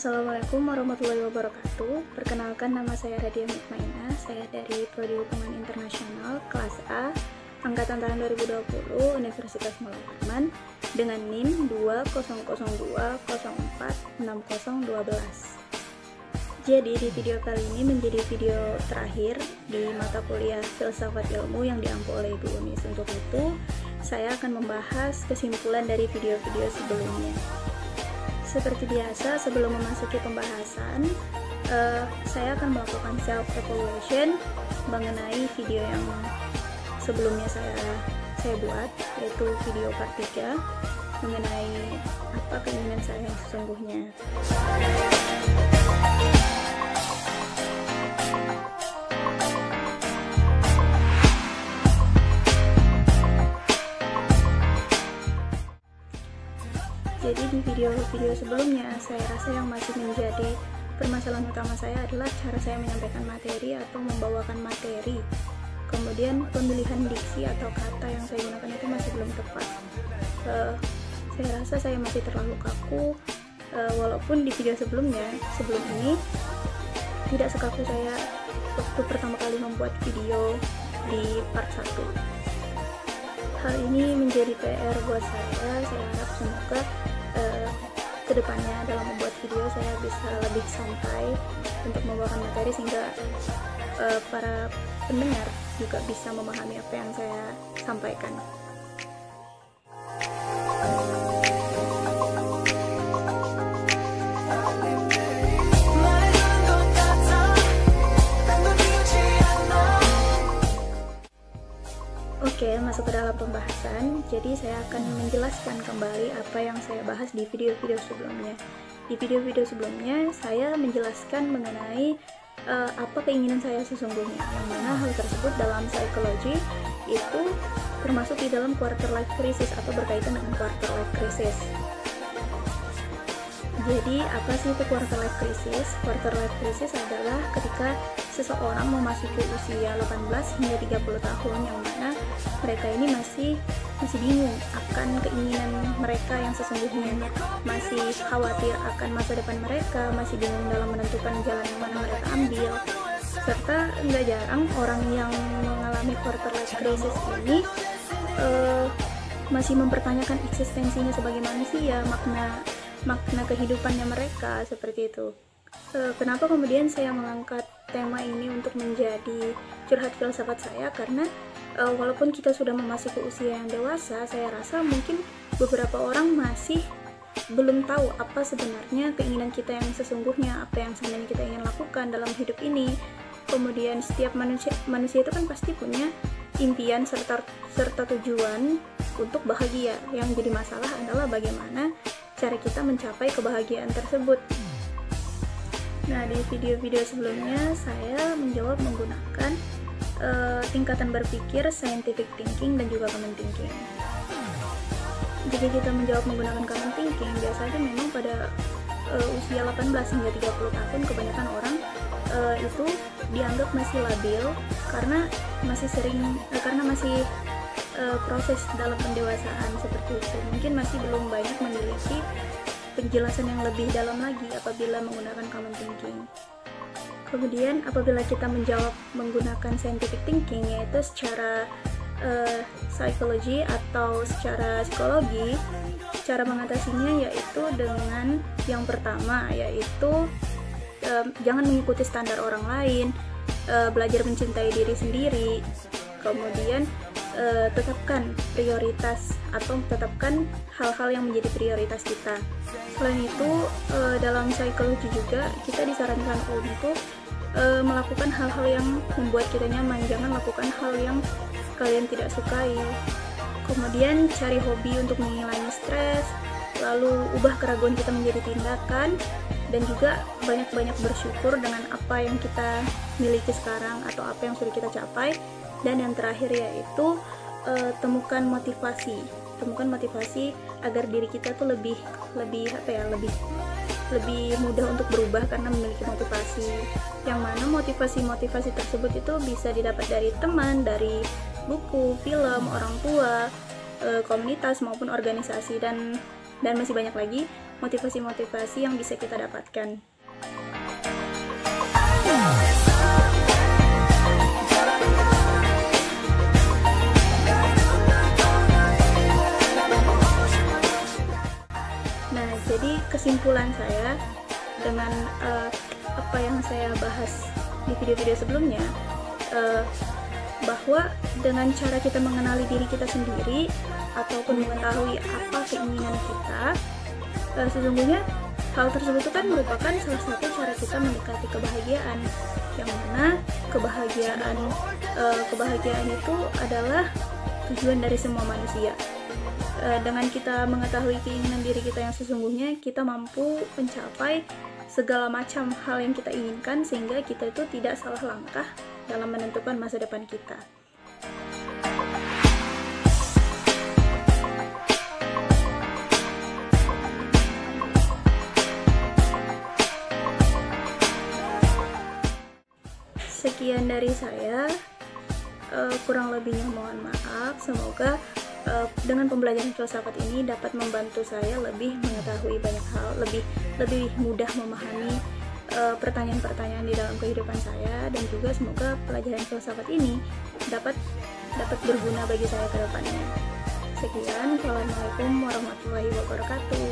Assalamualaikum warahmatullahi wabarakatuh. Perkenalkan, nama saya Radia Mutmainah. Saya dari Prodi Hubungan Internasional kelas A angkatan tahun 2020 Universitas Muhammad Harman dengan NIM 2002046012. Jadi di video kali ini menjadi video terakhir di mata kuliah Filsafat Ilmu yang diampu oleh Ibu Unis. Untuk itu, saya akan membahas kesimpulan dari video-video sebelumnya. Seperti biasa, sebelum memasuki pembahasan, saya akan melakukan self-evaluation mengenai video yang sebelumnya saya buat, yaitu video part 3 mengenai apa keinginan saya yang sesungguhnya. Jadi di video-video sebelumnya, saya rasa yang masih menjadi permasalahan utama saya adalah cara saya menyampaikan materi atau membawakan materi. Kemudian pemilihan diksi atau kata yang saya gunakan itu masih belum tepat. Saya rasa saya masih terlalu kaku, walaupun di video sebelum ini tidak sekaku saya waktu pertama kali membuat video di part 1. Hal ini menjadi PR buat saya harap semoga kedepannya dalam membuat video saya bisa lebih santai untuk membawakan materi sehingga para pendengar juga bisa memahami apa yang saya sampaikan. Oke, masuk ke dalam pembahasan. Jadi saya akan menjelaskan kembali apa yang saya bahas di video-video sebelumnya. Di video-video sebelumnya saya menjelaskan mengenai apa keinginan saya sesungguhnya, yang mana hal tersebut dalam psikologi itu termasuk di dalam quarter life crisis atau berkaitan dengan quarter life crisis. Jadi apa sih itu quarter life crisis? Quarter life crisis adalah ketika seseorang memasuki usia 18 hingga 30 tahun, yang mana mereka ini masih bingung akan keinginan mereka yang sesungguhnya, masih khawatir akan masa depan mereka, masih bingung dalam menentukan jalan yang mana mereka ambil, serta nggak jarang orang yang mengalami quarter life crisis ini masih mempertanyakan eksistensinya sebagai manusia, makna kehidupannya mereka, seperti itu. Kenapa kemudian saya mengangkat tema ini untuk menjadi curhat filsafat saya? Karena walaupun kita sudah memasuki usia yang dewasa, saya rasa mungkin beberapa orang masih belum tahu apa sebenarnya keinginan kita yang sesungguhnya, apa yang sebenarnya kita ingin lakukan dalam hidup ini. Kemudian setiap manusia itu kan pasti punya impian serta tujuan untuk bahagia. Yang jadi masalah adalah bagaimana cara kita mencapai kebahagiaan tersebut. Nah, di video-video sebelumnya saya menjawab menggunakan tingkatan berpikir, scientific thinking, dan juga common thinking. Jika kita menjawab menggunakan common thinking, biasanya memang pada usia 18 hingga 30 tahun kebanyakan orang itu dianggap masih labil karena masih proses dalam pendewasaan, seperti itu. Mungkin masih belum banyak memiliki penjelasan yang lebih dalam lagi apabila menggunakan common thinking. Kemudian apabila kita menjawab menggunakan scientific thinking, yaitu secara psikologi atau secara psikologi, cara mengatasinya yaitu dengan yang pertama, yaitu jangan mengikuti standar orang lain, belajar mencintai diri sendiri, kemudian tetapkan prioritas atau tetapkan hal-hal yang menjadi prioritas kita. Selain itu, dalam psikologi juga kita disarankan untuk melakukan hal-hal yang membuat kita nyaman, jangan lakukan hal yang kalian tidak sukai. Kemudian cari hobi untuk mengurangi stres, lalu ubah keraguan kita menjadi tindakan, dan juga banyak-banyak bersyukur dengan apa yang kita miliki sekarang atau apa yang sudah kita capai. Dan yang terakhir yaitu temukan motivasi agar diri kita tuh lebih mudah untuk berubah karena memiliki motivasi, yang mana motivasi tersebut itu bisa didapat dari teman, dari buku, film, orang tua, komunitas maupun organisasi, dan masih banyak lagi. motivasi-motivasi yang bisa kita dapatkan. Nah, jadi kesimpulan saya dengan apa yang saya bahas di video-video sebelumnya, bahwa dengan cara kita mengenali diri kita sendiri ataupun mengetahui apa keinginan kita, sesungguhnya hal tersebut itu kan merupakan salah satu cara kita mendekati kebahagiaan, yang mana kebahagiaan itu adalah tujuan dari semua manusia. Dengan kita mengetahui keinginan diri kita yang sesungguhnya, kita mampu mencapai segala macam hal yang kita inginkan, sehingga kita itu tidak salah langkah dalam menentukan masa depan kita. Sekian dari saya, kurang lebihnya mohon maaf. Semoga dengan pembelajaran filsafat ini dapat membantu saya lebih mengetahui banyak hal, lebih mudah memahami pertanyaan-pertanyaan di dalam kehidupan saya, dan juga semoga pelajaran filsafat ini dapat berguna bagi saya ke depannya. Sekian, wassalamualaikum warahmatullahi wabarakatuh.